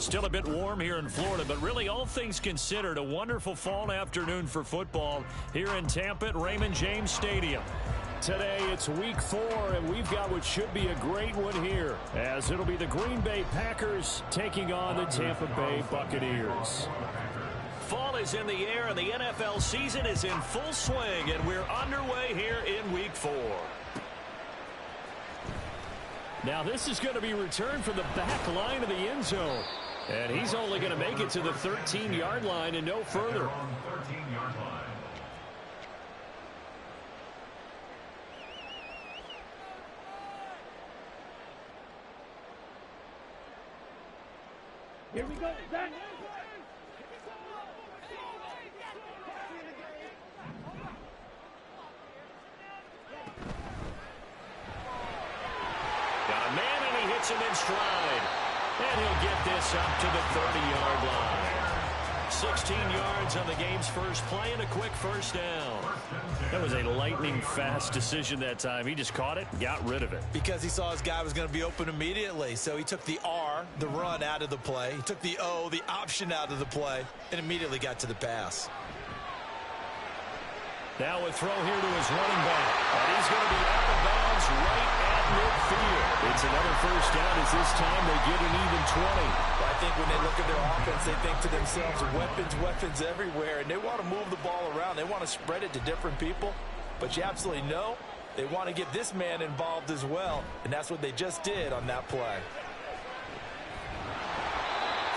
Still a bit warm here in Florida, but really all things considered, a wonderful fall afternoon for football here in Tampa at Raymond James Stadium. Today it's week 4, and we've got what should be a great one here, as it'll be the Green Bay Packers taking on the Tampa Bay Buccaneers. Fall is in the air, and the NFL season is in full swing, and we're underway here in week 4. Now this is going to be returned from the back line of the end zone. And he's only going to make it to the 13-yard line and no further. Here we go, Zach. Got a man, and he hits him in stride. And he'll get this up to the 30-yard line. 16 yards on the game's first play and a quick first down. That was a lightning-fast decision that time. He just caught it, got rid of it. Because he saw his guy was going to be open immediately. So he took the R, the run, out of the play. He took the O, the option, out of the play, and immediately got to the pass. Now a throw here to his running back. And he's going to be out of bounds right at midfield. It's another first down as this time they get an even 20. I think when they look at their offense, they think to themselves, weapons everywhere. And they want to move the ball around. They want to spread it to different people. But you absolutely know they want to get this man involved as well. And that's what they just did on that play.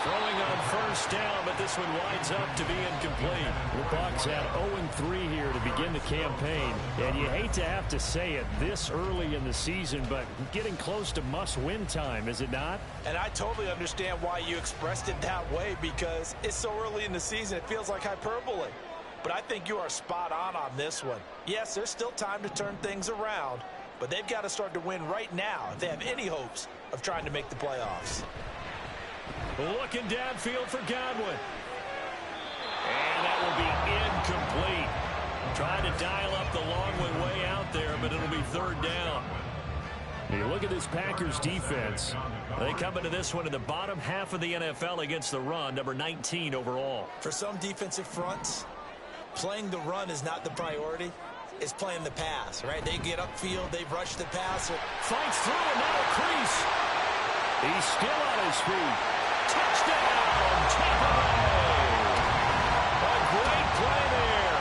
Throwing on first down, but this one winds up to be incomplete. The Bucs had 0-3 here to begin the campaign. And you hate to have to say it this early in the season, but getting close to must-win time, is it not? And I totally understand why you expressed it that way, because it's so early in the season, it feels like hyperbole. But I think you are spot on this one. Yes, there's still time to turn things around, but they've got to start to win right now if they have any hopes of trying to make the playoffs. Looking downfield for Godwin. And that will be incomplete. Trying to dial up the long way out there, but it'll be third down. You look at this Packers defense. They come into this one in the bottom half of the NFL against the run, number 19 overall. For some defensive fronts, playing the run is not the priority. It's playing the pass, right? They get upfield, they rush the passer. Fights through, and now a crease. He's still on his feet. Touchdown, Tampa Bay. A great play there.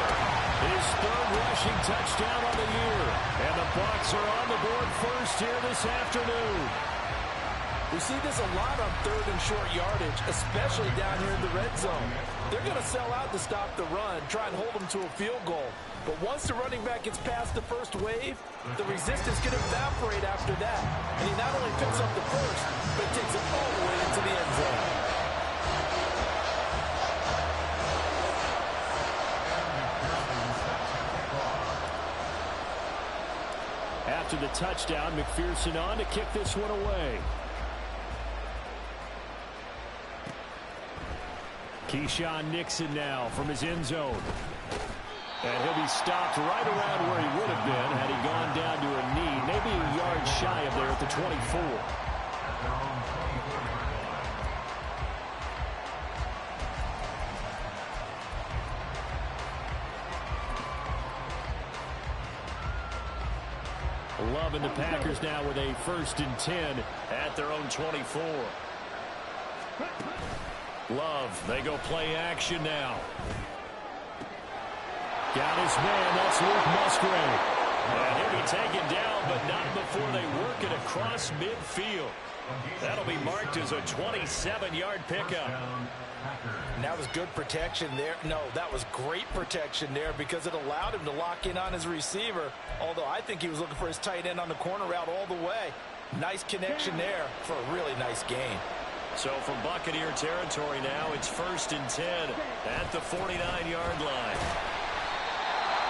His third rushing touchdown on the year. And the Bucs are on the board first here this afternoon. We see this a lot on third and short yardage, especially down here in the red zone. They're going to sell out to stop the run, try and hold them to a field goal. But once the running back gets past the first wave, the resistance can evaporate after that. And he not only picks up the first, but takes it all the way into the end zone. After the touchdown, McPherson on to kick this one away. Keyshawn Nixon now from his end zone. And he'll be stopped right around where he would have been had he gone down to a knee, maybe a yard shy of there at the 24. Love and the Packers now with a 1st and 10 at their own 24. Love, they go play action now. Got his man, that's Luke Musgrave. And he'll be taken down, but not before they work it across midfield. That'll be marked as a 27-yard pickup. And that was good protection there. No, that was great protection there because it allowed him to lock in on his receiver. Although I think he was looking for his tight end on the corner route all the way. Nice connection there for a really nice gain. So from Buccaneer territory now, it's 1st and 10 at the 49-yard line.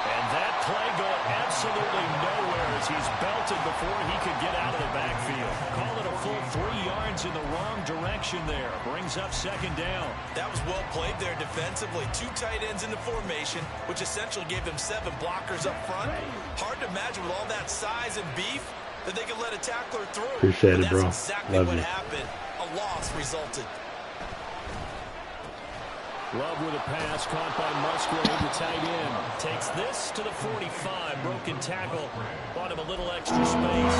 And that play going absolutely nowhere as he's belted before he could get out of the backfield. Call it a full 3 yards in the wrong direction there. Brings up 2nd down. That was well played there defensively. 2 tight ends in the formation, which essentially gave them 7 blockers up front. Hard to imagine with all that size and beef that they could let a tackler through. Appreciate it, bro. That's exactly Love what you. happened. A loss resulted. Love with a pass caught by Musgrave, the tight end. Takes this to the 45. Broken tackle. Bought him a little extra space.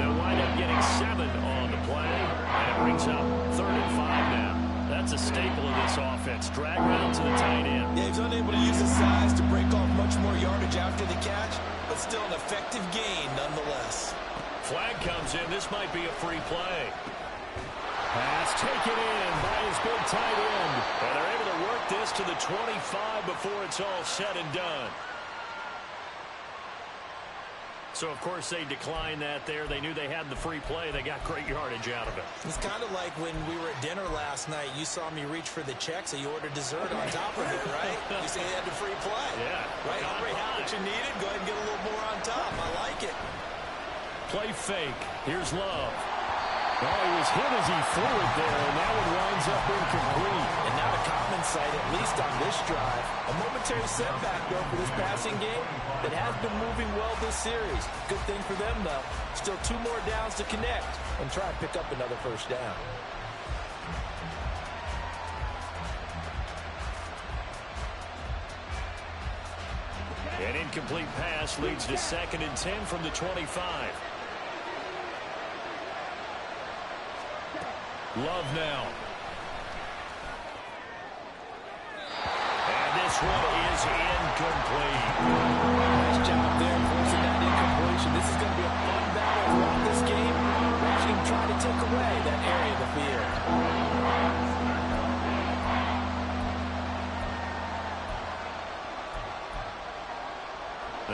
They'll wind up getting 7 on the play. And it brings up 3rd and 5 now. That's a staple of this offense. Drag round to the tight end. Yeah, he's unable to use his size to break off much more yardage after the catch, but still an effective gain nonetheless. Flag comes in. This might be a free play. Pass taken in by his big tight end. And they're able to work this to the 25 before it's all said and done. So, of course, they declined that there. They knew they had the free play. They got great yardage out of it. It's kind of like when we were at dinner last night. You saw me reach for the check, so you ordered dessert on top of it, right? You say you had the free play. Yeah. Right? You already had what you needed. Go ahead and get a little more on top. I like it. Play fake. Here's Love. Well, he was hit as he threw it there, and that one winds up incomplete. And not a common sight, at least on this drive. A momentary setback, though, for this passing game that has been moving well this series. Good thing for them, though. Still 2 more downs to connect and try and pick up another first down. An incomplete pass leads to 2nd and 10 from the 25. Love now. And this one is incomplete. Nice job there forcing that incompletion. This is going to be a fun battle throughout this game. Watching him try to take away that area of the field.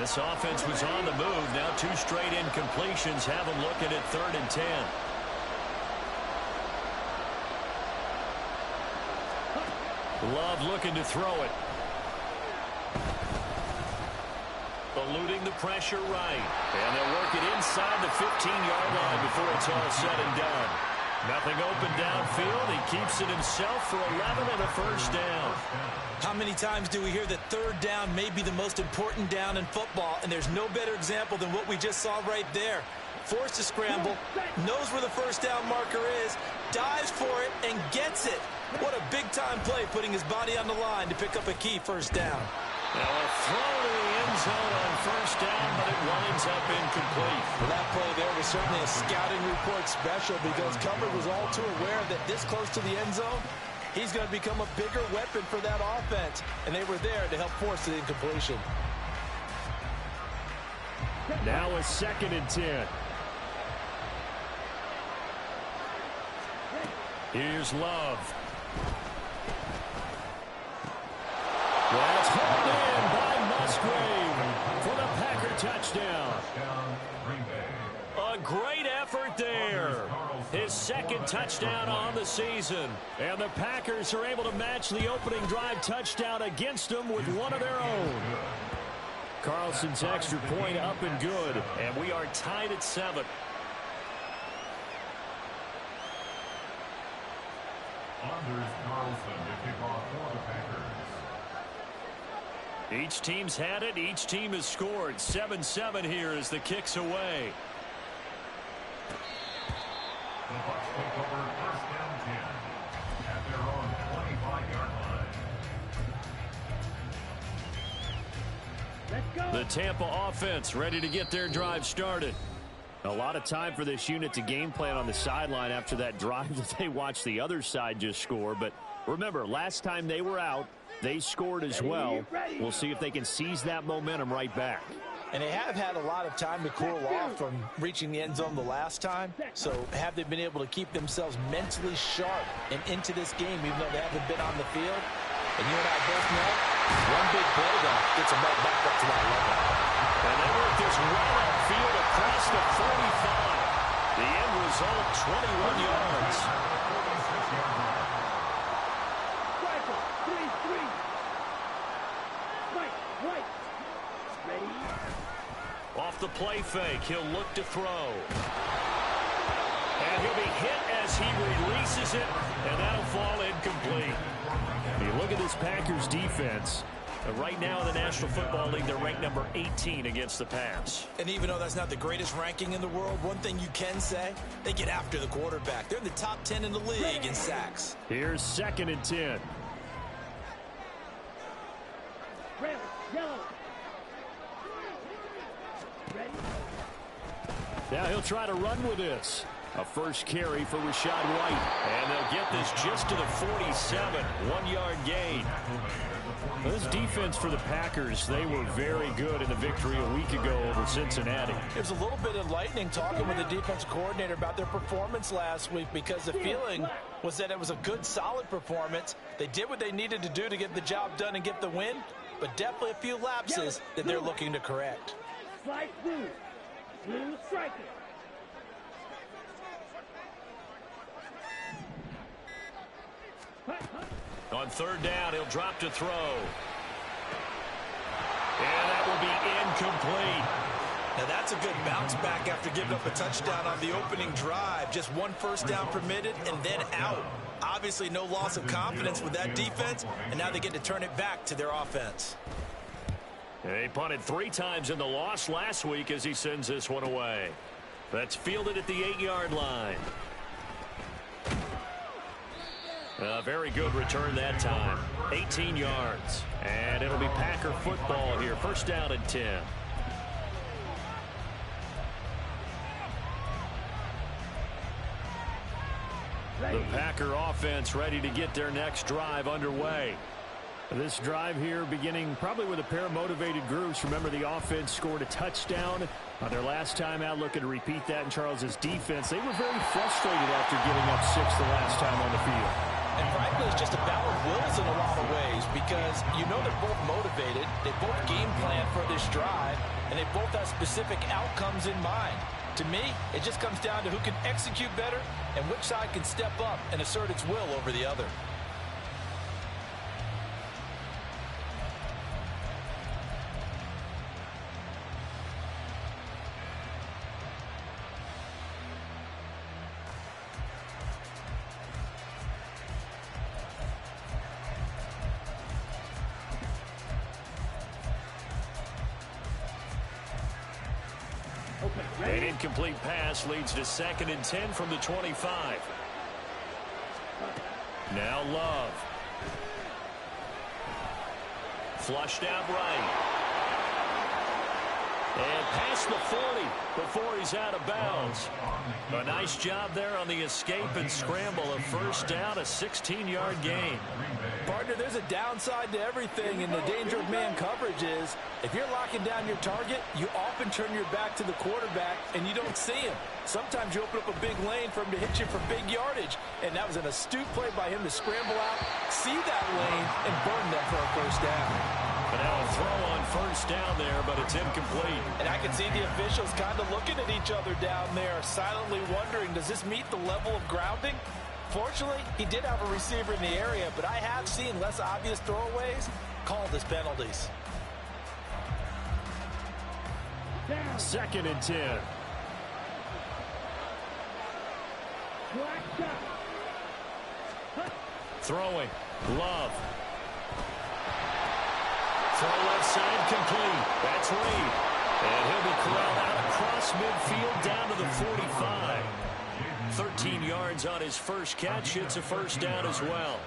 This offense was on the move. Now 2 straight incompletions have them looking at 3rd and 10. Love looking to throw it. Eluding the pressure right. And they'll work it inside the 15-yard line before it's all said and done. Nothing open downfield. He keeps it himself for 11 and a first down. How many times do we hear that 3rd down may be the most important down in football, and there's no better example than what we just saw right there. Forced to scramble, knows where the first down marker is, dives for it, and gets it. What a big-time play, putting his body on the line to pick up a key first down. Now a throw to the end zone on first down, but it winds up incomplete. Well, that play there was certainly a scouting report special because Cumber was all too aware that this close to the end zone, he's going to become a bigger weapon for that offense, and they were there to help force the incompletion. Now a 2nd and 10. Here's Love. That's hauled in by Musgrave for the Packer touchdown. A great effort there. His 2nd touchdown on the season. And the Packers are able to match the opening drive touchdown against them with one of their own. Carlson's extra point up and good. And we are tied at 7. Anders Carlson to kick off for the Packers. Each team's had it. Each team has scored. 7-7 here as the kick's away. The Bucs take over 1st down 10 at their own 25-yard line. Let's go. The Tampa offense ready to get their drive started. A lot of time for this unit to game plan on the sideline after that drive that they watched the other side just score. But remember, last time they were out, they scored as well. We'll see if they can seize that momentum right back. And they have had a lot of time to cool off from reaching the end zone the last time. So have they been able to keep themselves mentally sharp and into this game, even though they haven't been on the field? And you and I both know, one big play, though, gets them right back up to that level. And they work this well upfield across the 45. The end result, 21 yards. Off the play fake, he'll look to throw. And he'll be hit as he releases it, and that'll fall incomplete. You look at this Packers defense. Right now in the National Football League, they're ranked number 18 against the pass. And even though that's not the greatest ranking in the world, one thing you can say, they get after the quarterback. They're in the top 10 in the league in sacks. Here's 2nd and 10. Red, yellow. Ready? Now he'll try to run with this. A first carry for Rachaad White. And they'll get this just to the 47. 1-yard gain. This defense for the Packers, they were very good in the victory a week ago over Cincinnati. It was a little bit enlightening talking with the defensive coordinator about their performance last week, because the feeling was that it was a good, solid performance. They did what they needed to do to get the job done and get the win, but definitely a few lapses that they're looking to correct. Slide blue. Blue striker. On third down, he'll drop to throw. And that will be incomplete. Now that's a good bounce back after giving up a touchdown on the opening drive. Just one first down permitted and then out. Obviously no loss of confidence with that defense, and now they get to turn it back to their offense. They punted 3 times in the loss last week as he sends this one away. That's fielded at the 8-yard line. A very good return that time. 18 yards. And it'll be Packer football here. First down and 10. The Packer offense ready to get their next drive underway. This drive here beginning probably with a pair of motivated groups. Remember, the offense scored a touchdown on their last time out, looking to repeat that in Charles's defense. They were very frustrated after giving up 6 the last time on the field. And frankly, it's just a battle of wills in a lot of ways, because you know they're both motivated, they both game plan for this drive, and they both have specific outcomes in mind. To me, it just comes down to who can execute better and which side can step up and assert its will over the other. An incomplete pass leads to 2nd and 10 from the 25. Now Love. Flushed out right. And past the 40 before he's out of bounds. A nice job there on the escape and scramble. A first down, a 16-yard gain. Partner, there's a downside to everything, and the danger of man coverage is if you're locking down your target, you often turn your back to the quarterback and you don't see him. Sometimes you open up a big lane for him to hit you for big yardage, and that was an astute play by him to scramble out, see that lane, and burn them for a first down. But now a throw on first down there, but it's incomplete. And I can see the officials kind of looking at each other down there, silently wondering, does this meet the level of grounding? Fortunately, he did have a receiver in the area, but I have seen less obvious throwaways called as penalties. 2nd and 10. Throwing. Love. Throw left side complete. That's Reed. And he'll be corralled out across midfield down to the 45. 13 yards on his first catch. It's a first down as well.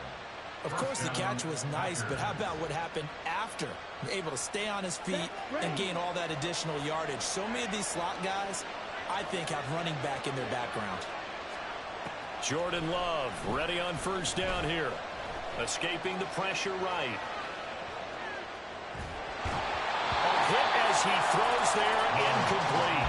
Of course, the catch was nice, but how about what happened after? Able to stay on his feet and gain all that additional yardage. So many of these slot guys, I think, have running back in their background. Jordan Love ready on first down here. Escaping the pressure right. A hit as he throws there, incomplete.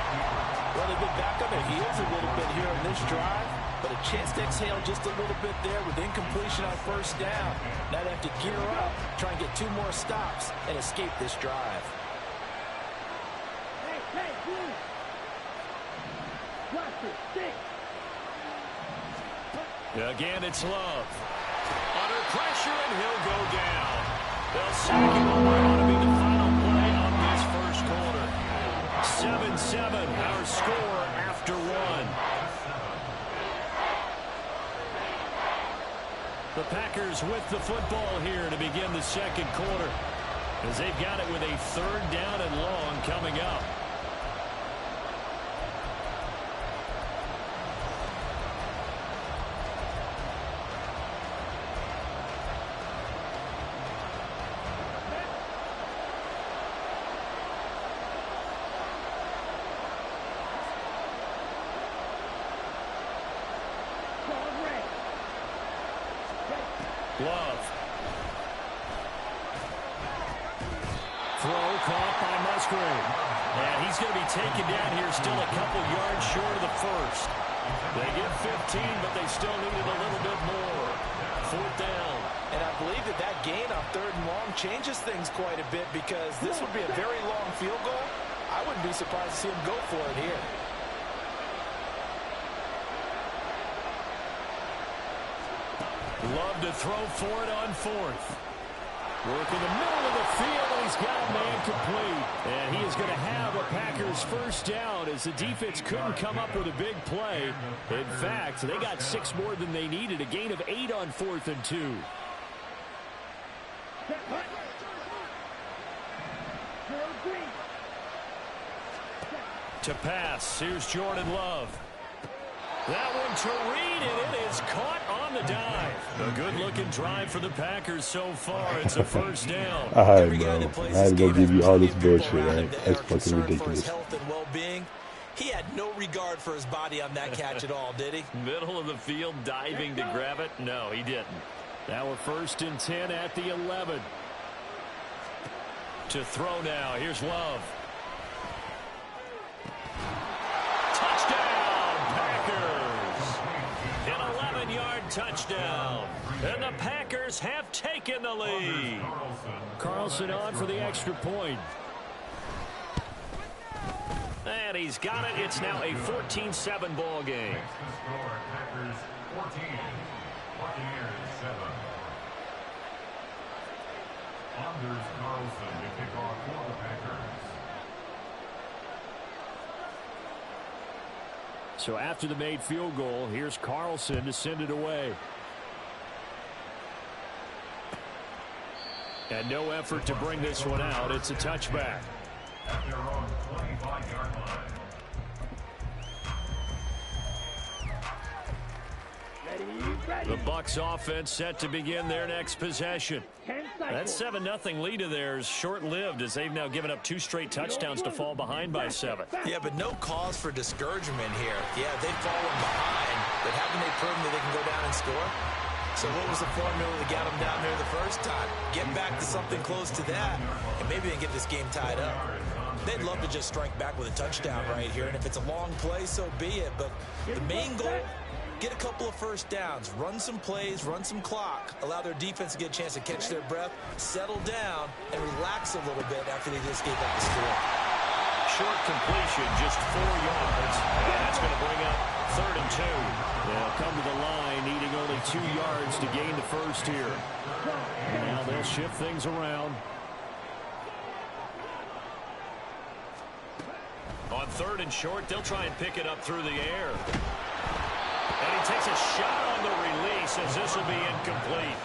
Well, they've been back on their heels a little bit here in this drive, but a chance to exhale just a little bit there with incompletion on first down. Now they have to gear up, try and get 2 more stops, and escape this drive. Hey, blue. Watch it, stick. Again, it's Love. Under pressure, and he'll go down. They'll sack him over. It ought to be the final play of this first quarter. 7-7, our score after 1. The Packers with the football here to begin the second quarter, as they've got it with a 3rd down and long coming up. Love. Throw caught by Musgrave. And he's going to be taken down here, still a couple yards short of the first. They get 15, but they still needed a little bit more. 4th down. And I believe that gain on 3rd and long changes things quite a bit, because this would be a very long field goal. I wouldn't be surprised to see him go for it here. Love to throw for it on 4th. Work in the middle of the field, and he's got a man complete. And he is going to have a Packers first down, as the defense couldn't come up with a big play. In fact, they got 6 more than they needed, a gain of 8 on 4th and 2. To pass, here's Jordan Love. That one to Reed, and it is caught on the dive. A good-looking drive for the Packers so far. It's a first down. All right, bro. I had to go give you all this bullshit, right? That's fucking ridiculous. Health and well-being. He had no regard for his body on that catch at all, did he? Middle of the field, diving to grab it? No, he didn't. Now we're 1st and 10 at the 11. To throw now. Here's Love. Touchdown. And the Packers have taken the lead. Carlson on for the extra point. And he's got it. It's now a 14-7 ball game. Packers 14, Buccaneers 7. Anders Carlson to kick off for the Packers. So after the made field goal, here's Carlson to send it away. And no effort to bring this one out. It's a touchback. At their own 25-yard line. The Bucs offense set to begin their next possession. That 7-0 lead of theirs short-lived, as they've now given up 2 straight touchdowns to fall behind by 7. Yeah, but no cause for discouragement here. Yeah, they've fallen behind, but haven't they proven that they can go down and score? So what was the formula that got them down there the first time? Get back to something close to that, and maybe they can get this game tied up. They'd love to just strike back with a touchdown right here, and if it's a long play, so be it. But the main goal, get a couple of first downs, run some plays, run some clock, allow their defense to get a chance to catch their breath, settle down, and relax a little bit after they just gave up the score. Short completion, just 4 yards. And that's going to bring up 3rd and 2. They'll come to the line, needing only 2 yards to gain the first here. Now they'll shift things around. On 3rd and short, they'll try and pick it up through the air. And he takes a shot on the release, as this will be incomplete.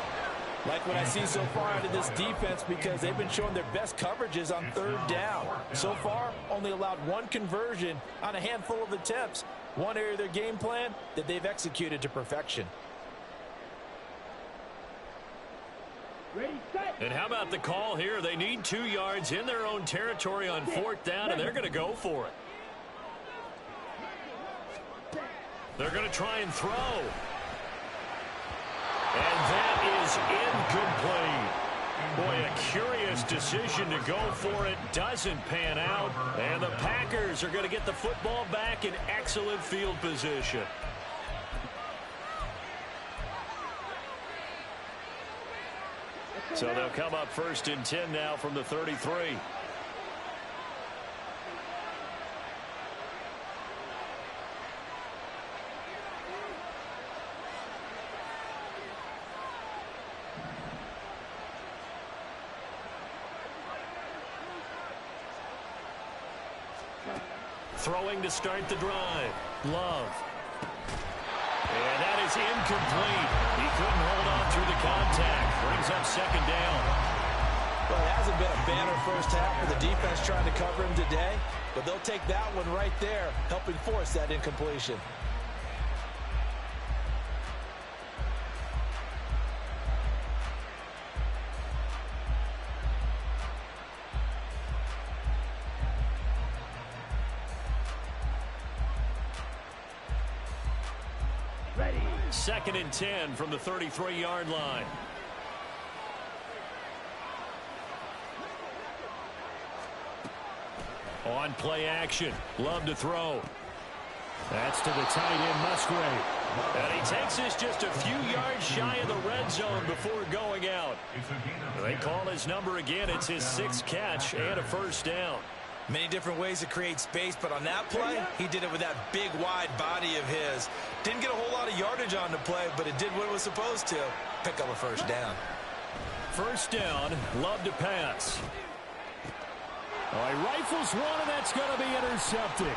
Like what I see so far out of this defense, because they've been showing their best coverages on 3rd down. So far, only allowed 1 conversion on a handful of attempts. One area of their game plan that they've executed to perfection. And how about the call here? They need 2 yards in their own territory on 4th down, and they're going to go for it. They're going to try and throw. And that is incomplete. Boy, a curious decision to go for it. Doesn't pan out. And the Packers are going to get the football back in excellent field position. So they'll come up 1st and 10 now from the 33. Throwing to start the drive. Love. And that is incomplete. He couldn't hold on through the contact. Brings up 2nd down. Well, it hasn't been a banner first half for the defense trying to cover him today, but they'll take that one right there, helping force that incompletion. Second and 10 from the 33-yard line. On play action. Love to throw. That's to the tight end, Musgrave. And he takes this just a few yards shy of the red zone before going out. They call his number again. It's his 6th catch and a first down. Many different ways to create space, but on that play, he did it with that big, wide body of his. Didn't get a whole lot of yardage on the play, but it did what it was supposed to. Pick up a first down. First down, Love to pass. Oh, he rifles one, and that's going to be intercepted.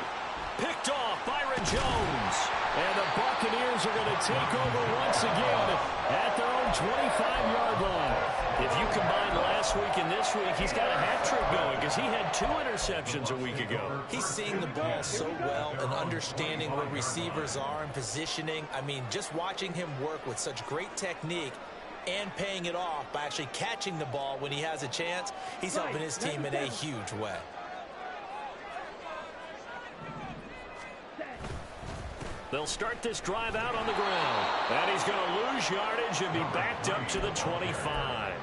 Picked off, Byron Jones. And the Buccaneers are going to take over once again at their own 25-yard line. If you combine last week and this week, he's got a hat trick going because he had 2 interceptions a week ago. He's seeing the ball so well and understanding where receivers are and positioning. I mean, just watching him work with such great technique and paying it off by actually catching the ball when he has a chance, he's helping his team in a huge way. They'll start this drive out on the ground. And he's going to lose yardage and be backed up to the 25.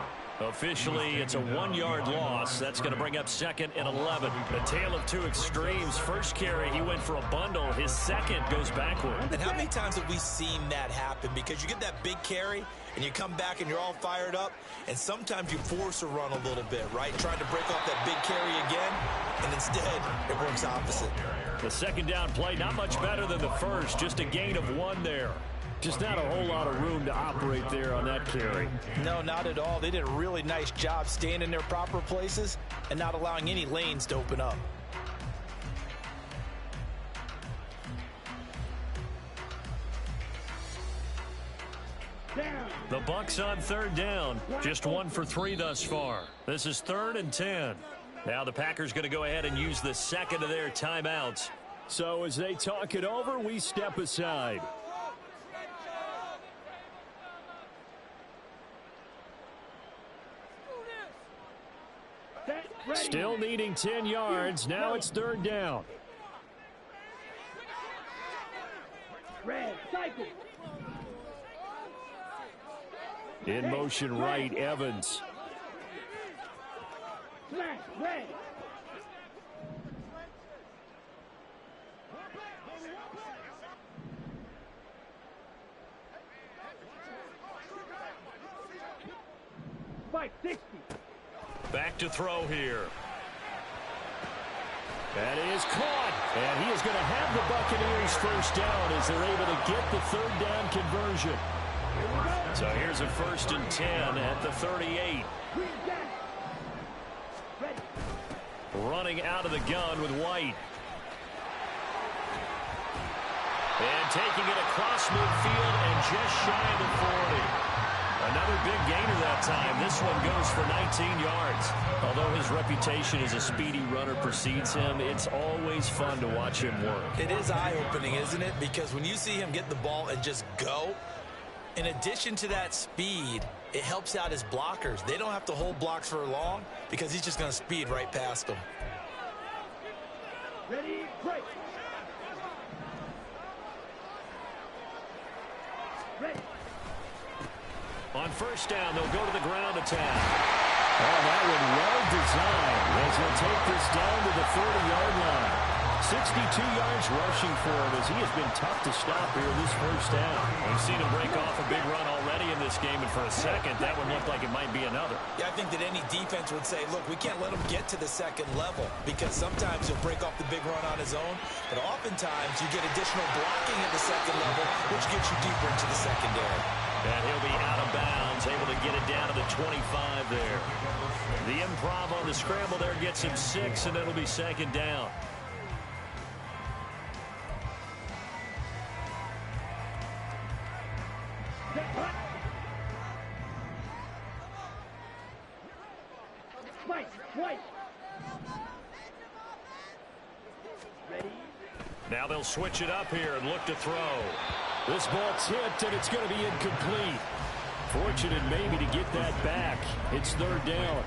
Officially, it's a 1-yard loss. That's going to bring up 2nd and 11. A tale of 2 extremes. First carry, he went for a bundle. His second goes backward. And how many times have we seen that happen? Because you get that big carry, and you come back and you're all fired up, and sometimes you force a run a little bit, right? Trying to break off that big carry again, and instead, it works opposite. The second down play, not much better than the first. Just a gain of 1 there. Just not a whole lot of room to operate there on that carry. No, not at all. They did a really nice job staying in their proper places and not allowing any lanes to open up. The Bucs on 3rd down. Just 1 for 3 thus far. This is 3rd and 10. Now the Packers going to go ahead and use the second of their timeouts. So as they talk it over, we step aside. Still needing 10 yards. Now it's 3rd down. Red, cycle. In motion right, Evans. Flash, red. Spike 60. Back to throw here. That is caught. And he is going to have the Buccaneers first down as they're able to get the 3rd down conversion. So here's a 1st and 10 at the 38. Running out of the gun with White. And taking it across midfield and just shy of the 40. Another big gainer that time. This one goes for 19 yards. Although his reputation as a speedy runner precedes him, it's always fun to watch him work. It is eye-opening, isn't it? Because when you see him get the ball and just go, in addition to that speed, it helps out his blockers. They don't have to hold blocks for long because he's just going to speed right past them. Ready, break. Ready. On first down, they'll go to the ground attack. Oh, that one well designed as he'll take this down to the 40-yard line. 62 yards rushing for him as he has been tough to stop here this first down. We've seen him break off a big run already in this game, and for a second, that one looked like it might be another. Yeah, I think that any defense would say, look, we can't let him get to the second level because sometimes he'll break off the big run on his own, but oftentimes you get additional blocking at the second level, which gets you deeper into the secondary. And he'll be out of bounds, able to get it down to the 25 there. The improv on the scramble there gets him 6, and it'll be second down. Now they'll switch it up here and look to throw. This ball tipped, and it's going to be incomplete. Fortunate maybe to get that back. It's 3rd down.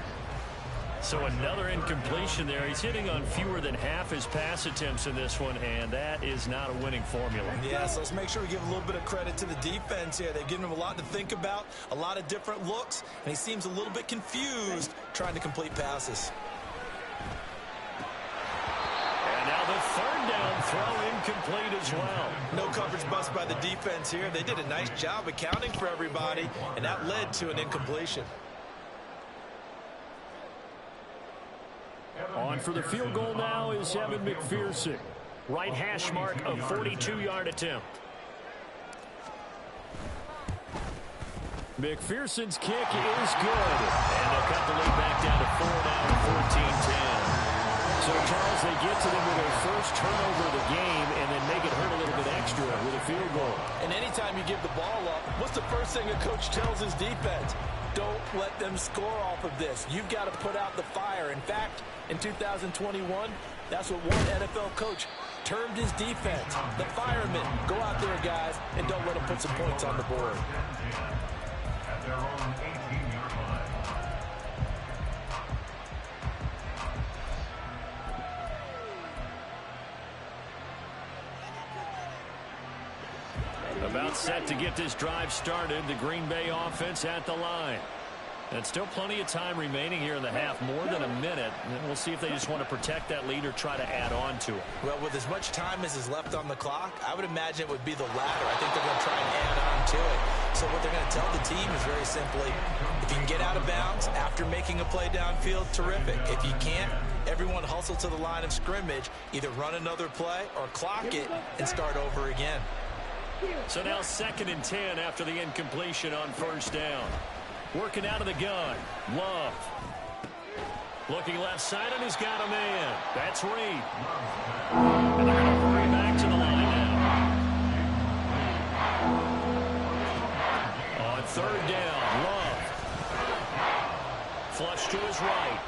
So another incompletion there. He's hitting on fewer than half his pass attempts in this one, and that is not a winning formula. Yeah, so let's make sure we give a little bit of credit to the defense here. They've given him a lot to think about, a lot of different looks, and he seems a little bit confused trying to complete passes. third down throw incomplete as well. No coverage bust by the defense here. They did a nice job accounting for everybody, and that led to an incompletion. On for the field goal now is Evan McPherson. Right hash mark of 42-yard attempt. McPherson's kick is good. And they'll cut the lead back down to 4 now, 14-10. So, Charles, they get to them with their first turnover of the game and then make it hurt a little bit extra with a field goal. And anytime you give the ball up, what's the first thing a coach tells his defense? Don't let them score off of this. You've got to put out the fire. In fact, in 2021, that's what one NFL coach termed his defense. The firemen. Go out there, guys, and don't let them put some points on the board. At their own 18-yard line. About set to get this drive started. The Green Bay offense at the line. And still plenty of time remaining here in the half, more than a minute. And we'll see if they just want to protect that lead or try to add on to it. Well, with as much time as is left on the clock, I would imagine it would be the latter. I think they're going to try and add on to it. So what they're going to tell the team is very simply, if you can get out of bounds after making a play downfield, terrific. If you can't, everyone hustle to the line of scrimmage, either run another play or clock it and start over again. So now 2nd and 10 after the incompletion on first down. Working out of the gun. Love. Looking left side, and he's got a man. That's Reed. And they're going to hurry back to the line now. On third down, Love. Flush to his right.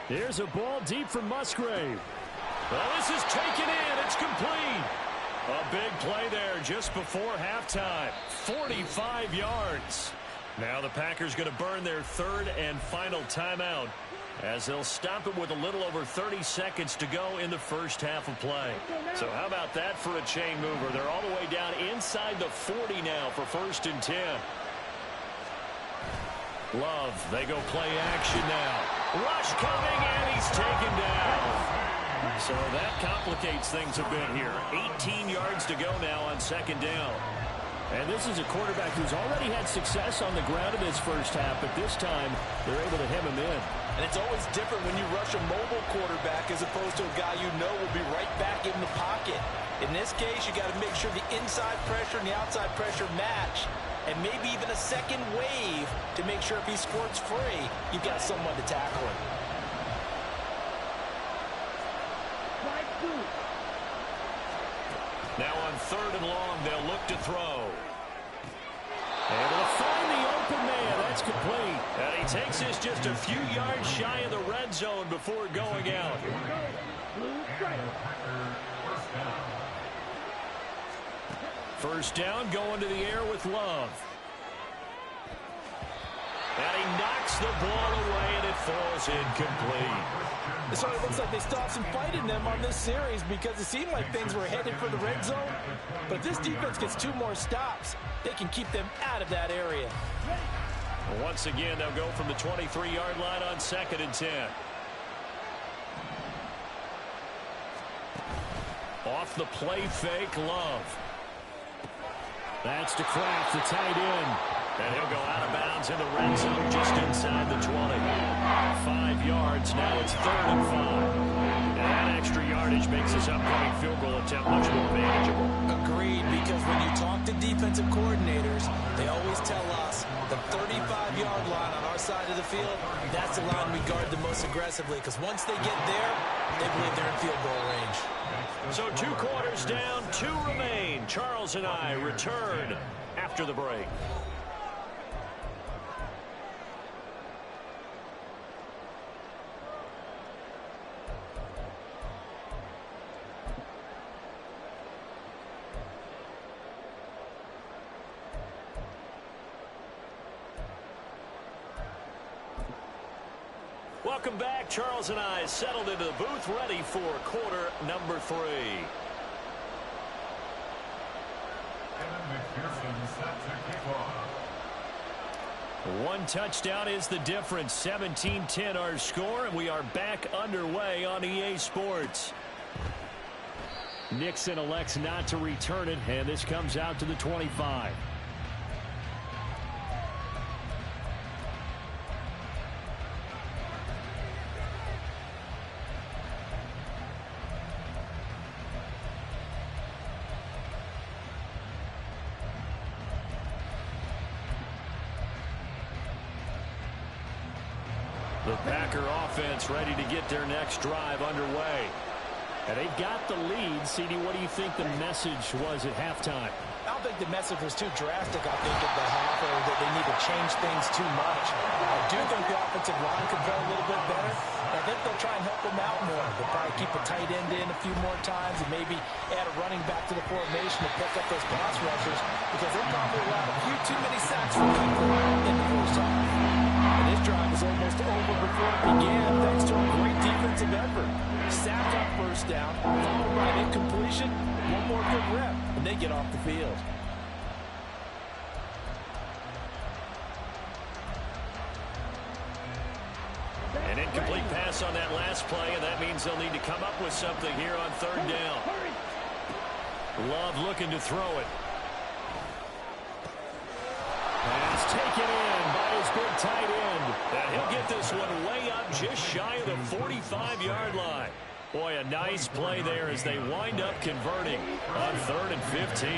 Here's a ball deep from Musgrave. Well, this is taken in. It's complete. A big play there just before halftime. 45 yards. Now the Packers going to burn their third and final timeout as they'll stop it with a little over 30 seconds to go in the first half of play. So how about that for a chain mover? They're all the way down inside the 40 now for 1st and 10. Love, they go play action now. Rush coming, and he's taken down. So that complicates things a bit here. 18 yards to go now on 2nd down. And this is a quarterback who's already had success on the ground in his first half, but this time they're able to hem him in. And it's always different when you rush a mobile quarterback as opposed to a guy you know will be right back in the pocket. In this case, you got to make sure the inside pressure and the outside pressure match, and maybe even a second wave to make sure if he squirts free, you've got someone to tackle him. Now on 3rd and long, they'll look to throw. Able to find the open man. That's complete. And he takes this just a few yards shy of the red zone before going out. First down, going to the air with Love. And he knocks the ball away, and it falls incomplete. So it looks like they stopped some fight in them on this series because it seemed like things were headed for the red zone. But if this defense gets 2 more stops, they can keep them out of that area. Once again, they'll go from the 23-yard line on 2nd and 10. Off the play fake, Love. That's to Kraft, the tight end. And he'll go out of bounds in the red zone just inside the 20. 5 yards. Now it's 3rd and 5. And that extra yardage makes this upcoming field goal attempt much more manageable. Agreed, because when you talk to defensive coordinators, they always tell us the 35-yard line on our side of the field, that's the line we guard the most aggressively, because once they get there, they believe they're in field goal range. So 2 quarters down, 2 remain. Charles and I return after the break. Welcome back. Charles and I settled into the booth, ready for quarter number 3. Evan McPherson set to kick off. One touchdown is the difference. 17-10 our score, and we are back underway on EA Sports. Nixon elects not to return it, and this comes out to the 25. The Packer offense ready to get their next drive underway. And they've got the lead. CD, what do you think the message was at halftime? I don't think the message was too drastic, I think, at the half, or that they need to change things too much. I do think the offensive line could play a little bit better. I think they'll try and help them out more. They'll probably keep a tight end in a few more times and maybe add a running back to the formation to pick up those pass rushers, because they probably allowed a few too many sacks for people in the first half. And this drive is almost over before it began, thanks to a great defensive effort. Sacked on first down, followed by an incompletion, one more good rep, and they get off the field. An incomplete pass on that last play, and that means they'll need to come up with something here on third down. Love looking to throw it. Pass taken in by his big tight end. And he'll get this one way up just shy of the 45-yard line. Boy, a nice play there as they wind up converting on 3rd and 15.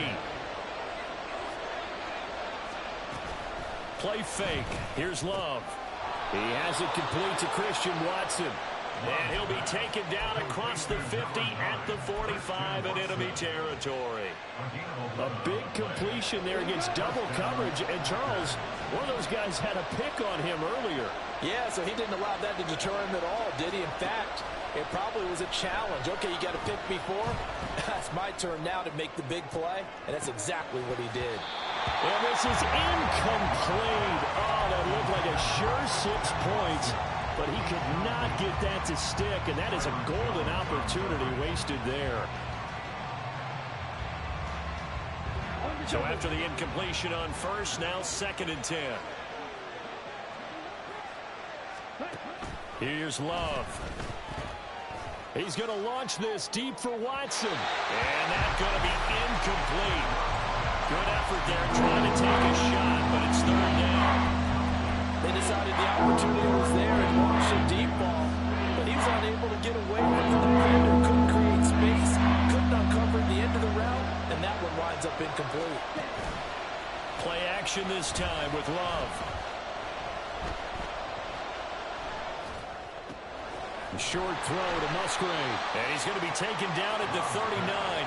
Play fake. Here's Love. He has it complete to Christian Watson. And he'll be taken down across the 50 at the 45 in enemy territory. A big completion there against double coverage. And Charles, one of those guys had a pick on him earlier. Yeah, so he didn't allow that to deter him at all, did he? In fact, it probably was a challenge. Okay, you got to pick before. It's my turn now to make the big play. And that's exactly what he did. And this is incomplete. Oh, that looked like a sure 6 points. But he could not get that to stick, and that is a golden opportunity wasted there. So after the incompletion on first, now 2nd and 10. Here's Love. He's going to launch this deep for Watson. And that's going to be incomplete. Good effort there trying to take a shot, but it's 3rd down. They decided the opportunity was there and launched a deep ball. But he was unable to get away from the defender. Couldn't create space. Couldn't uncover the end of the route. And that one winds up incomplete. Play action this time with Love. Short throw to Musgrave. And he's going to be taken down at the 39.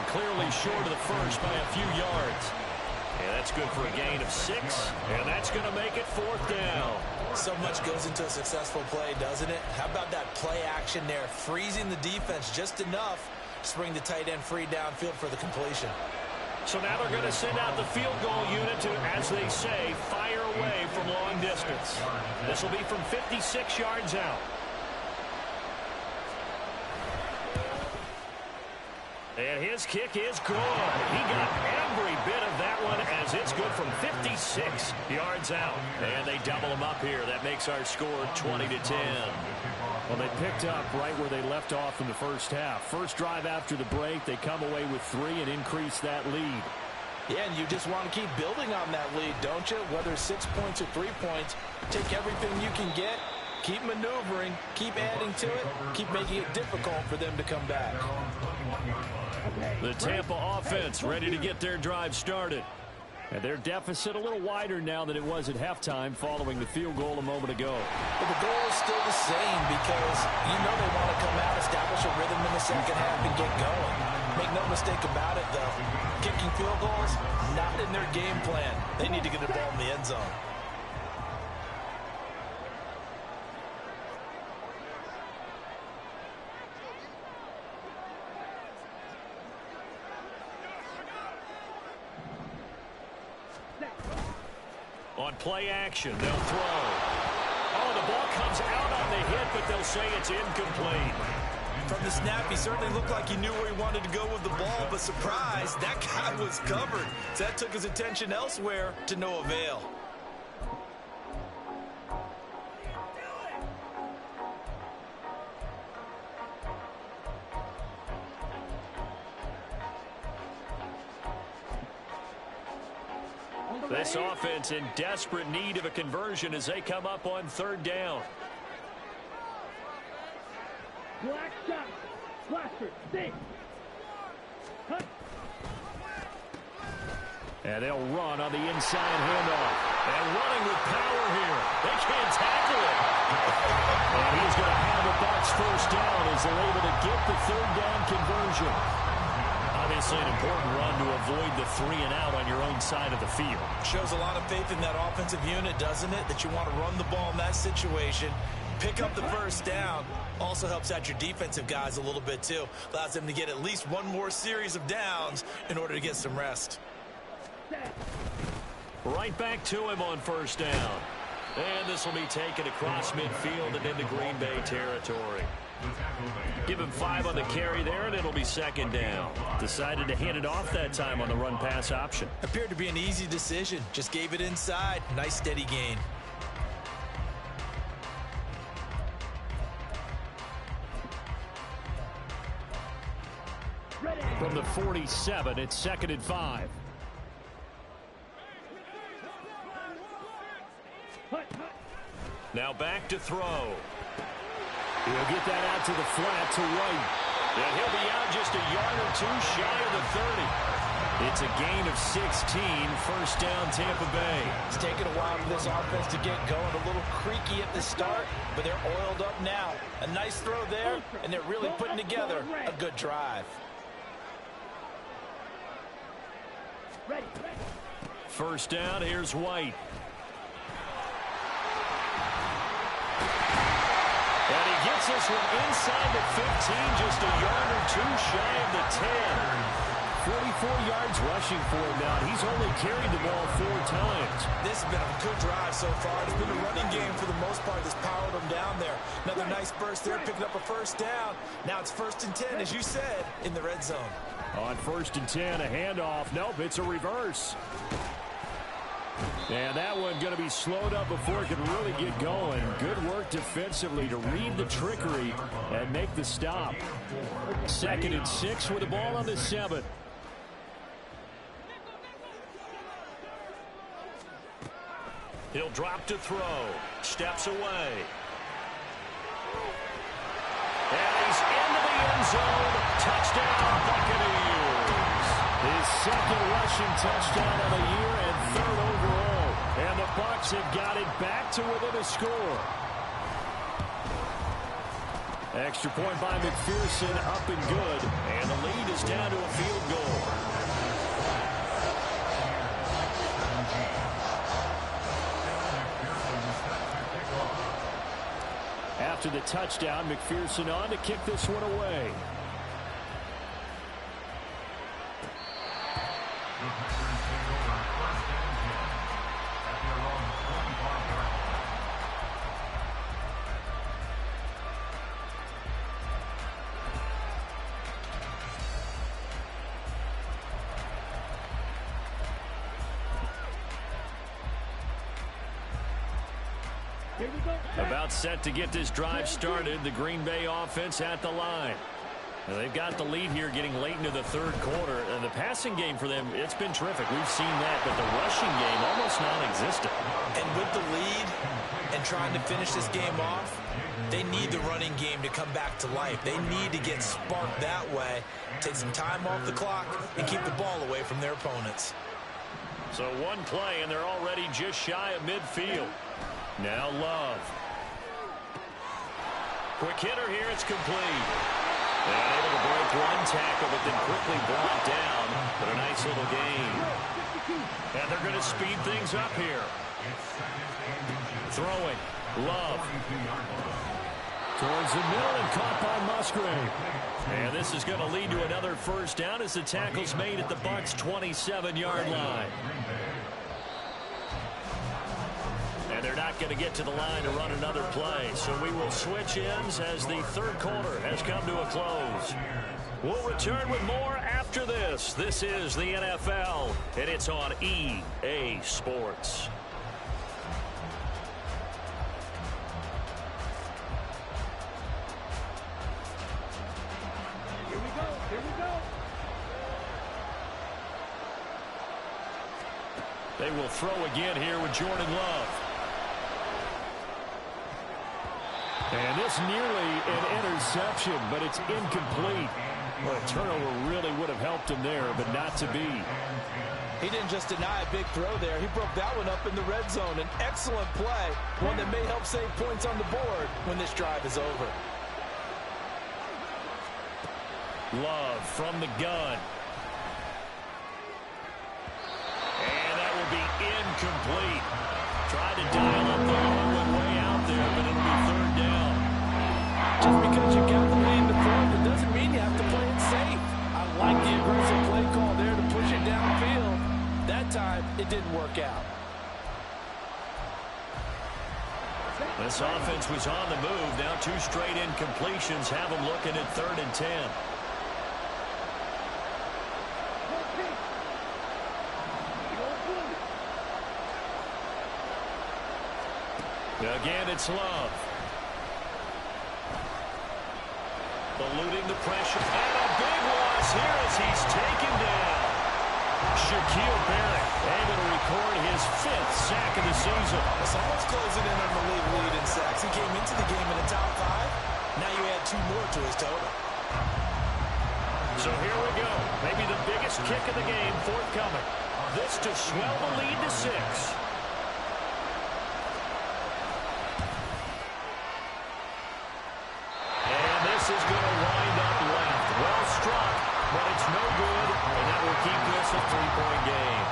Clearly short of the first by a few yards. And that's good for a gain of 6. And that's going to make it 4th down. So much goes into a successful play, doesn't it? How about that play action there? Freezing the defense just enough to bring the tight end free downfield for the completion. So now they're going to send out the field goal unit to, as they say, fire away from long distance. This will be from 56 yards out. And his kick is good. He got every bit of that one as it's good from 56 yards out. And they double him up here. That makes our score 20-10. Well, they picked up right where they left off in the first half. First drive after the break, they come away with 3 and increase that lead. Yeah, and you just want to keep building on that lead, don't you? Whether 6 points or 3 points, take everything you can get, keep maneuvering, keep adding to it, keep making it difficult for them to come back. The Tampa offense ready to get their drive started. And their deficit a little wider now than it was at halftime following the field goal a moment ago. But the goal is still the same because you know they want to come out, establish a rhythm in the second half, and get going. Make no mistake about it, though. Kicking field goals, not in their game plan. They need to get the ball in the end zone. On play action, they'll throw. Oh, the ball comes out on the hit, but they'll say it's incomplete. From the snap, he certainly looked like he knew where he wanted to go with the ball, but surprise, that guy was covered. So that took his attention elsewhere to no avail. This offense in desperate need of a conversion as they come up on third down. Black shot. Blaster. Stay. Cut. And they'll run on the inside handoff. And running with power here. They can't tackle it. And he's going to have the Bucs first down as they're able to get the third down conversion. Obviously an important run to avoid the 3-and-out on your own side of the field. Shows a lot of faith in that offensive unit, doesn't it? That you want to run the ball in that situation. Pick up the first down. Also helps out your defensive guys a little bit too. Allows them to get at least one more series of downs in order to get some rest. Right back to him on first down. And this will be taken across midfield and into Green Bay territory. Give him 5 on the carry there, and it'll be second down. Decided to hand it off that time on the run-pass option. Appeared to be an easy decision. Just gave it inside. Nice steady gain. From the 47, it's second and 5. Now back to throw. He'll get that out to the flat to White. And he'll be out just a yard or two shy of the 30. It's a gain of 16, first down Tampa Bay. It's taken a while for this offense to get going. A little creaky at the start, but they're oiled up now. A nice throw there, and they're really putting together a good drive. First down, here's White. And he gets this one inside the 15, just a yard or two shy of the 10. 44 yards rushing for him now. He's only carried the ball 4 times. This has been a good drive so far. It's been a running game for the most part that's powered them down there. Another nice burst there, picking up a first down. Now it's 1st and 10, as you said, in the red zone. On 1st and 10, a handoff. Nope, it's a reverse. And that one going to be slowed up before it can really get going. Good work defensively to read the trickery and make the stop. 2nd and 6 with the ball on the 7. He'll drop to throw. Steps away. And he's into the end zone. Touchdown, Buccaneers. His 2nd rushing touchdown of the year and 3rd overall. And the Bucs have got it back to within a score. Extra point by McPherson, up and good. And the lead is down to a field goal. After the touchdown, McPherson on to kick this one away. About set to get this drive started. The Green Bay offense at the line. And they've got the lead here getting late into the 3rd quarter. And the passing game for them, it's been terrific. We've seen that, but the rushing game almost non-existent. And with the lead and trying to finish this game off, they need the running game to come back to life. They need to get sparked that way, take some time off the clock, and keep the ball away from their opponents. So one play, and they're already just shy of midfield. Now Love. Quick hitter here, it's complete. And able to break one tackle, but then quickly brought down. But a nice little gain. And they're going to speed things up here. Throwing. Love. Towards the middle and caught by Musgrave. And this is going to lead to another first down as the tackle's made at the Bucs' 27-yard line. And they're not going to get to the line to run another play. So we will switch ends as the 3rd quarter has come to a close. We'll return with more after this. This is the NFL, and it's on EA Sports. Here we go. Here we go. They will throw again here with Jordan Love. And this nearly an interception, but it's incomplete. Well, a turnover really would have helped him there, but not to be. He didn't just deny a big throw there. He broke that one up in the red zone. An excellent play, one that may help save points on the board when this drive is over. Love from the gun. And that will be incomplete. Tried to dial up the long one way out there, but it'll be third down. Just because you got the lead in the fourth, it doesn't mean you have to play it safe. I like the aggressive play call there to push it downfield. That time, it didn't work out. This offense was on the move. Now 2 straight incompletions have them looking at 3rd and 10. Again, it's Love. Eluding the pressure. And a big loss here as he's taken down. Shaquille Barrett able to record his 5th sack of the season. Someone's closing in on the lead in sacks. He came into the game in the top 5. Now you add 2 more to his total. So here we go. Maybe the biggest kick of the game forthcoming. This to swell the lead to 6. This is going to wind up left. Well struck, but it's no good, and that will keep this a 3-point game.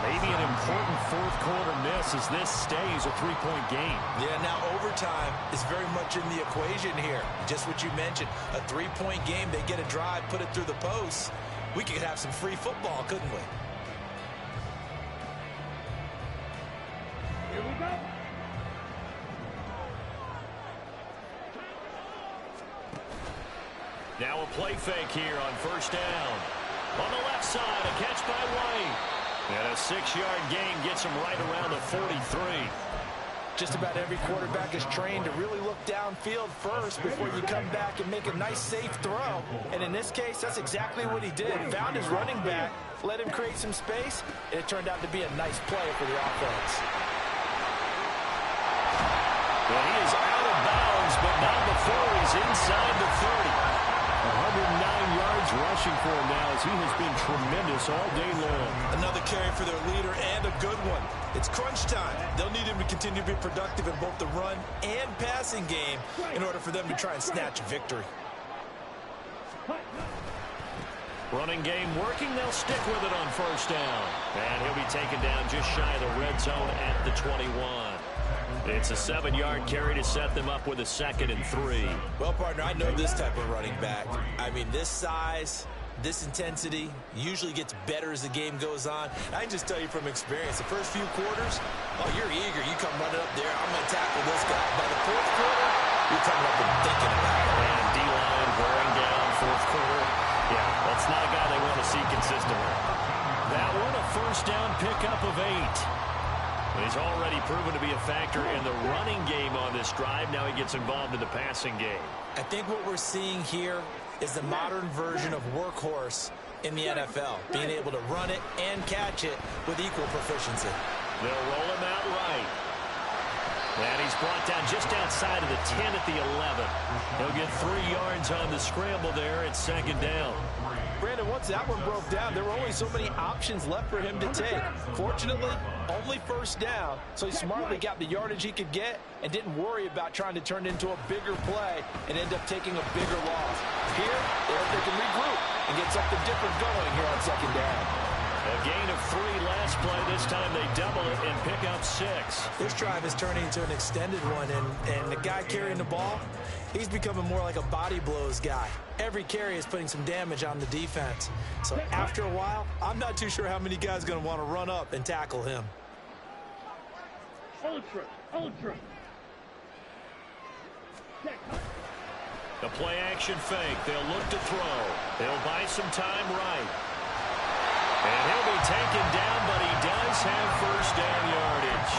Maybe an important 4th quarter miss as this stays a 3-point game. Yeah, now overtime is very much in the equation here. Just what you mentioned, a 3-point game. They get a drive, put it through the posts. We could have some free football, couldn't we? Here we go. Now a play fake here on 1st down. On the left side, a catch by White. And a 6-yard gain gets him right around the 43. Just about every quarterback is trained to really look downfield first before you come back and make a nice, safe throw. And in this case, that's exactly what he did. Found his running back, let him create some space, and it turned out to be a nice play for the offense. Well, he is out of bounds, but not before he's inside the 30. 109 yards rushing for him now as he has been tremendous all day long. Another carry for their leader and a good one. It's crunch time. They'll need him to continue to be productive in both the run and passing game in order for them to try and snatch a victory. Running game working. They'll stick with it on 1st down. And he'll be taken down just shy of the red zone at the 21. It's a 7-yard carry to set them up with a 2nd and 3. Well, partner, I know this type of running back. I mean, this size, this intensity usually gets better as the game goes on. I can just tell you from experience, the first few quarters, oh, you're eager. You come running up there, I'm going to tackle this guy. By the 4th quarter, you're coming up and thinking about it. And D-line wearing down 4th quarter. Yeah, that's not a guy they want to see consistently. That one, a 1st down pickup of 8. He's already proven to be a factor in the running game on this drive. Now he gets involved in the passing game. I think what we're seeing here is the modern version of workhorse in the NFL, being able to run it and catch it with equal proficiency. They'll roll him out right. And he's brought down just outside of the 10 at the 11. He'll get 3 yards on the scramble there at 2nd down. Brandon, once that one broke down, there were only so many options left for him to take. Fortunately, only 1st down, so he smartly got the yardage he could get and didn't worry about trying to turn it into a bigger play and end up taking a bigger loss. Here, they can regroup and get something different going here on 2nd down. A gain of 3 last play. This time they double it and pick up 6. This drive is turning into an extended one, and the guy carrying the ball, he's becoming more like a body blows guy. Every carry is putting some damage on the defense. So after a while, I'm not too sure how many guys are going to want to run up and tackle him. Ultra. The play action fake. They'll look to throw. They'll buy some time right. And he'll be taken down, but he does have 1st down yardage.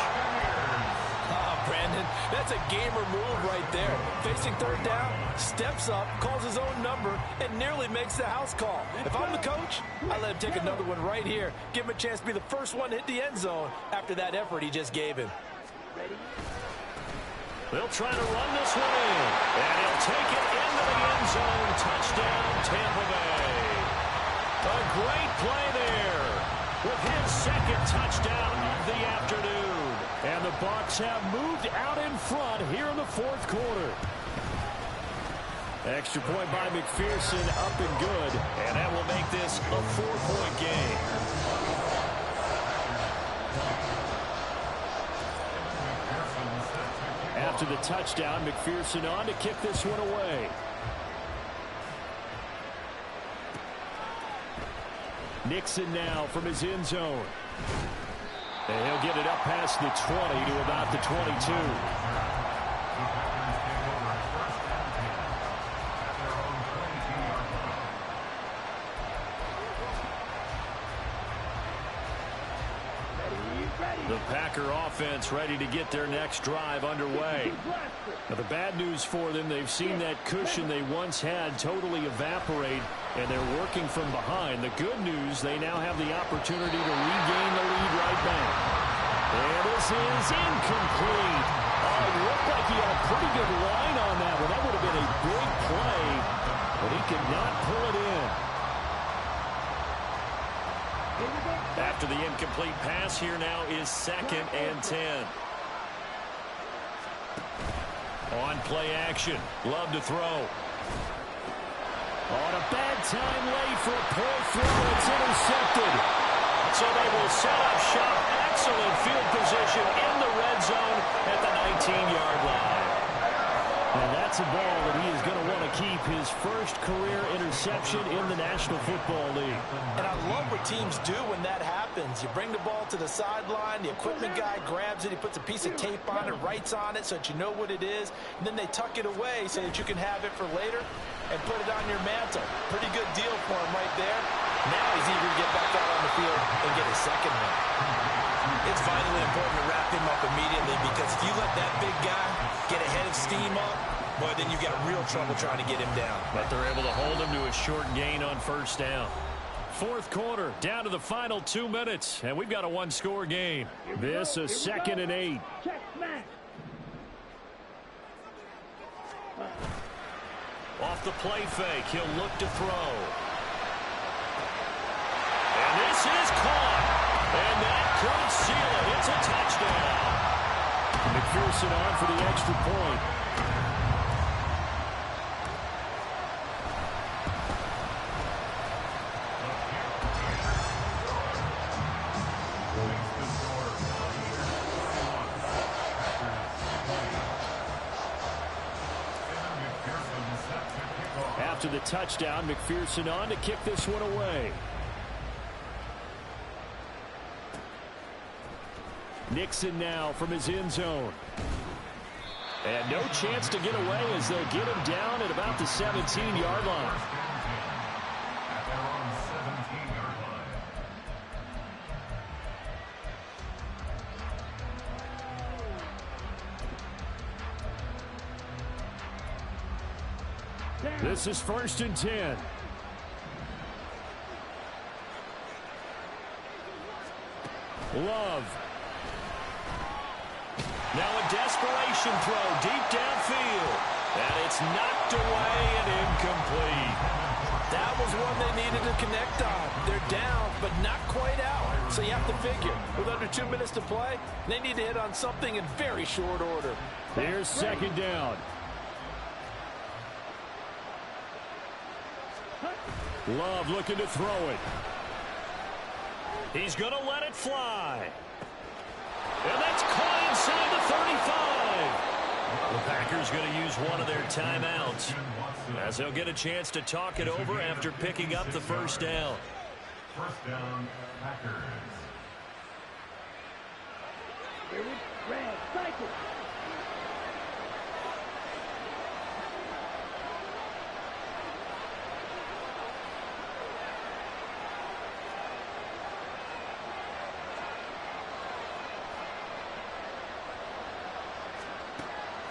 Brandon, that's a gamer move right there. Facing third down, steps up, calls his own number, and nearly makes the house call. If I'm the coach, I let him take another one right here. Give him a chance to be the first one to hit the end zone after that effort he just gave him. They'll try to run this one in, and he'll take it into the end zone. Touchdown, Tampa Bay. A great play there with his second touchdown of the afternoon. And the Bucs have moved out in front here in the fourth quarter. Extra point by McPherson, up and good, and that will make this a 4-point game. After the touchdown, McPherson on to kick this one away. Nixon now from his end zone. And he'll get it up past the 20 to about the 22. The Packer offense ready to get their next drive underway. Now, the bad news for them, they've seen that cushion they once had totally evaporate, and they're working from behind. The good news, they now have the opportunity to regain the lead right back. And this is incomplete. It looked like he had a pretty good line on that one. That would have been a big play, but he could not pull it in. After the incomplete pass, here now is 2nd and 10. On play action. Love to throw. On a bad time late for a poor throw. It's intercepted. So they will set up shop. Excellent field position in the red zone at the 19-yard line. And that's a ball that he is going to want to keep, his first career interception in the National Football League. And I love what teams do when that happens. You bring the ball to the sideline, the equipment guy grabs it, he puts a piece of tape on it, writes on it so that you know what it is, and then they tuck it away so that you can have it for later and put it on your mantle. Pretty good deal for him right there. Now he's eager to get back out on the field and get his second one. It's vitally important to wrap him up immediately, because if you let that big guy get a head of steam up, boy, then you've got real trouble trying to get him down. But they're able to hold him to a short gain on first down. Fourth quarter, down to the final 2 minutes, and we've got a one-score game. This is 2nd and 8. Check smash. Off the play fake, he'll look to throw. And this is caught. And that could seal it. It's a touchdown. McPherson on for the extra point. After the touchdown, McPherson on to kick this one away. Nixon now from his end zone. And no chance to get away as they'll get him down at about the 17-yard line. This is 1st and 10. Love. Now a desperation throw deep downfield. And it's knocked away and incomplete. That was one they needed to connect on. They're down, but not quite out. So you have to figure, with under 2 minutes to play, they need to hit on something in very short order. Here's 2nd down. Love looking to throw it. He's going to let it fly. And that's caught inside the 35. The Packers going to use one of their timeouts, as they'll get a chance to talk it over after picking up the first down. First down, Packers. Red cycle.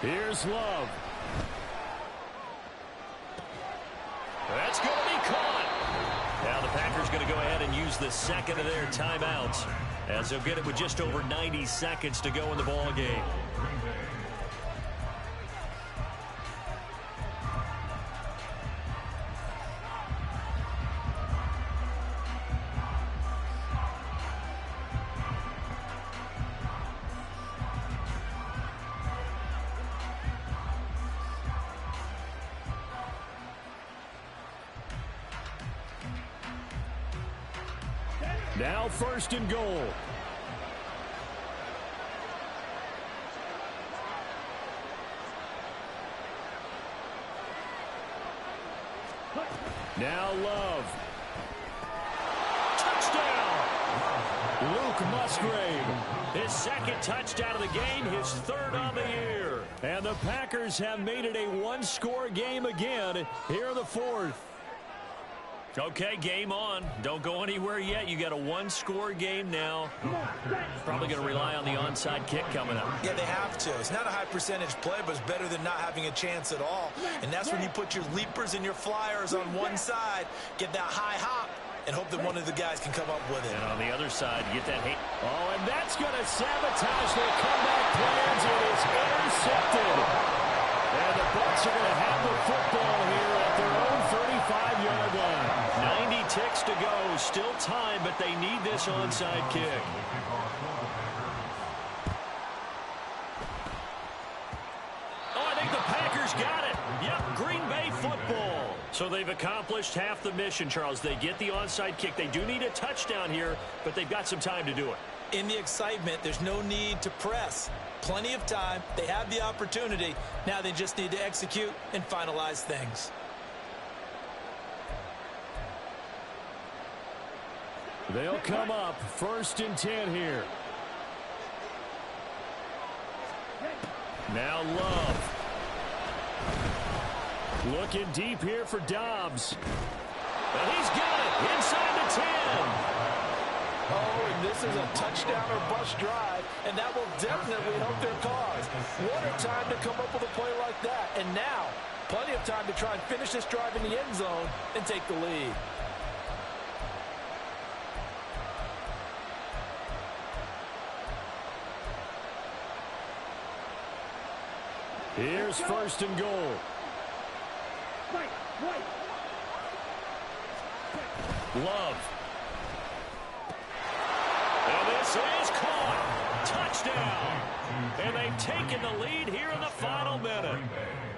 Here's Love. That's going to be caught. Now the Packers going to go ahead and use the second of their timeouts, as they'll get it with just over 90 seconds to go in the ball game. Now first and goal. Now Love. Touchdown! Luke Musgrave. His second touchdown of the game, his third on the year. And the Packers have made it a one-score game again here in the fourth. Okay, game on. Don't go anywhere yet. You got a one-score game now. Probably going to rely on the onside kick coming up. Yeah, they have to. It's not a high-percentage play, but it's better than not having a chance at all. And that's when you put your leapers and your flyers on one side, get that high hop, and hope that one of the guys can come up with it. And on the other side, you get that hit. Oh, and that's going to sabotage their comeback plans. It is intercepted. And the Bucs are going to have the football here at their own 35-yard line. 90 ticks to go. Still time, but they need this onside kick. Oh, I think the Packers got it. Yep, Green Bay football. So they've accomplished half the mission, Charles. They get the onside kick. They do need a touchdown here, but they've got some time to do it. In the excitement, there's no need to press. Plenty of time. They have the opportunity. Now they just need to execute and finalize things. They'll come up first and 10 here. Now Love. Looking deep here for Dobbs. And he's got it inside the 10. Oh, and this is a touchdown or bust drive, and that will definitely help their cause. What a time to come up with a play like that. And now, plenty of time to try and finish this drive in the end zone and take the lead. Here's first and goal. Love. And this is caught. Touchdown. And they've taken the lead here in the final minute.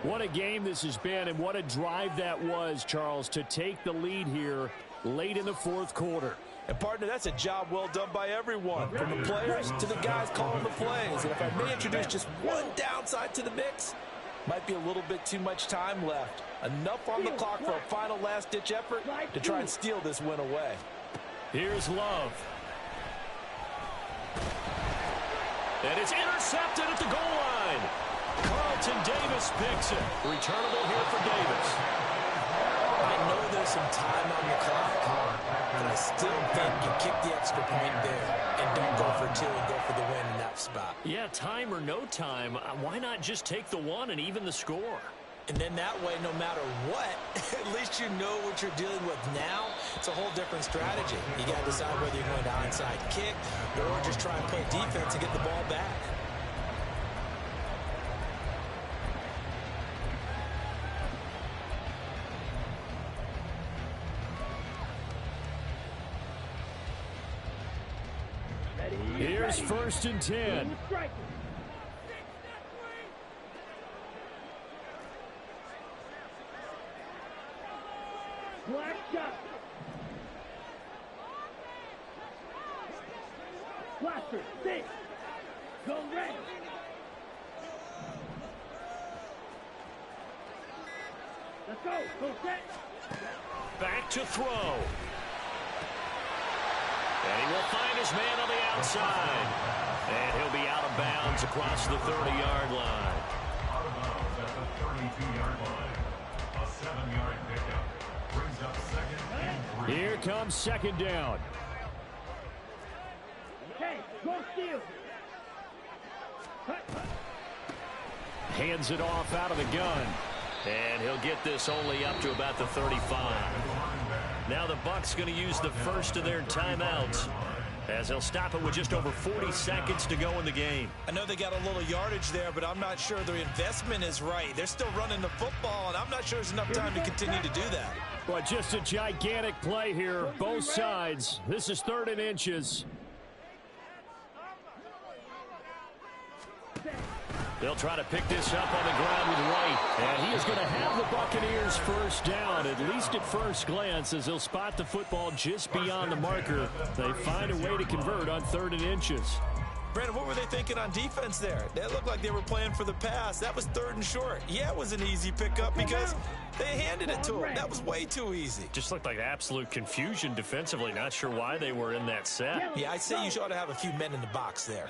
What a game this has been, and what a drive that was, Charles, to take the lead here late in the fourth quarter. And, partner, that's a job well done by everyone, from the players to the guys calling the plays. And if I may introduce just one downside to the mix, might be a little bit too much time left. Enough on the clock for a final last-ditch effort to try and steal this win away. Here's Love. And it's intercepted at the goal line. Carlton Davis picks it. Returnable here for Davis. I know there's some time on the clock, but I still think you kick the extra point there and don't go for two and go for the win in that spot. Yeah, time or no time, why not just take the one and even the score? And then that way, no matter what, at least you know what you're dealing with now. It's a whole different strategy. You got to decide whether you're going to onside kick or just try and play defense and get the ball back. Here's first and 10. Black shot. Blaster, 6. Go red. Let's go. Go set. Back to throw. And he will find his man on the outside. And he'll be out of bounds across the 30-yard line. Out of bounds at the 32-yard line. A 7-yard pickup. Brings up second and 3. Here comes second down. Okay, go steal. Hands it off out of the gun. And he'll get this only up to about the 35. Now the Bucs going to use the first of their timeouts, as they'll stop it with just over 40 seconds to go in the game. I know they got a little yardage there, but I'm not sure the investment is right. They're still running the football, and I'm not sure there's enough time to continue to do that. But just a gigantic play here, both sides. This is 3rd and inches. They'll try to pick this up on the ground with White. And he is going to have the Buccaneers first down, at least at first glance, as they'll spot the football just beyond the marker. They find a way to convert on 3rd and inches. Brandon, what were they thinking on defense there? They looked like they were playing for the pass. That was 3rd and short. Yeah, it was an easy pickup because they handed it to him. That was way too easy. Just looked like absolute confusion defensively. Not sure why they were in that set. Yeah, I'd say you ought to have a few men in the box there.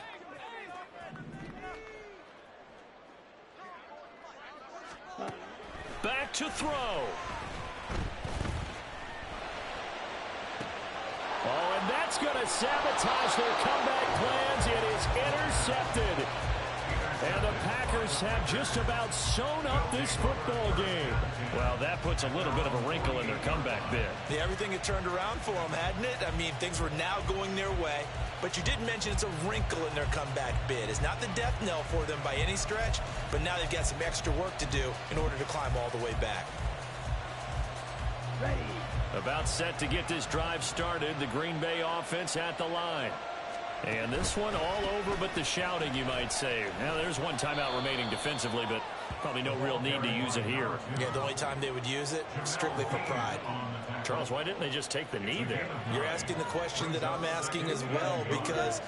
Back to throw. Oh, and that's going to sabotage their comeback plans. It is intercepted. And the Packers have just about sewn up this football game. Well, that puts a little bit of a wrinkle in their comeback bid. Yeah, everything had turned around for them, hadn't it? I mean, things were now going their way. But you did mention it's a wrinkle in their comeback bid. It's not the death knell for them by any stretch, but now they've got some extra work to do in order to climb all the way back. Ready. About set to get this drive started. The Green Bay offense at the line. And this one all over but the shouting, you might say. Now, there's one timeout remaining defensively, but probably no real need to use it here. Yeah, the only time they would use it, strictly for pride. Charles, why didn't they just take the knee there? You're asking the question that I'm asking as well, because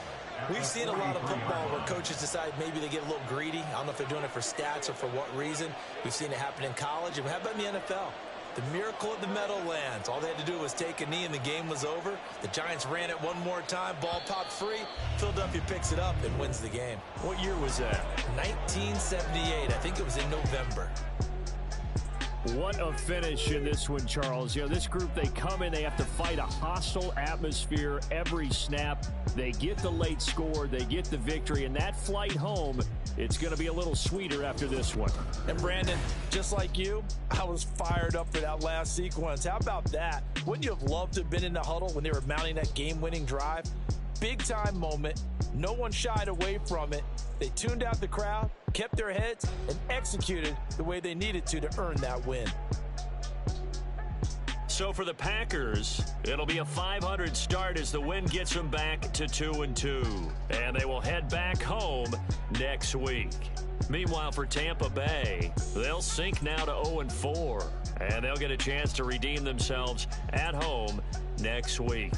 we've seen a lot of football where coaches decide maybe they get a little greedy. I don't know if they're doing it for stats or for what reason. We've seen it happen in college. And how about in the NFL? The miracle of the Meadowlands. All they had to do was take a knee and the game was over. The Giants ran it one more time. Ball popped free. Philadelphia picks it up and wins the game. What year was that? 1978. I think it was in November. What a finish in this one, Charles. You know, this group, they come in, they have to fight a hostile atmosphere every snap. They get the late score, they get the victory, and that flight home, it's going to be a little sweeter after this one. And Brandon, just like you, I was fired up for that last sequence. How about that? Wouldn't you have loved to have been in the huddle when they were mounting that game-winning drive? Big-time moment. No one shied away from it. They tuned out the crowd, kept their heads, and executed the way they needed to earn that win. So for the Packers, it'll be a .500 start as the win gets them back to 2-2. And they will head back home next week. Meanwhile, for Tampa Bay, they'll sink now to 0-4. And they'll get a chance to redeem themselves at home next week.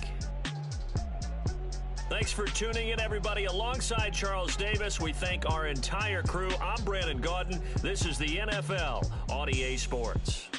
Thanks for tuning in, everybody. Alongside Charles Davis, we thank our entire crew. I'm Brandon Gaudin. This is the NFL on EA Sports.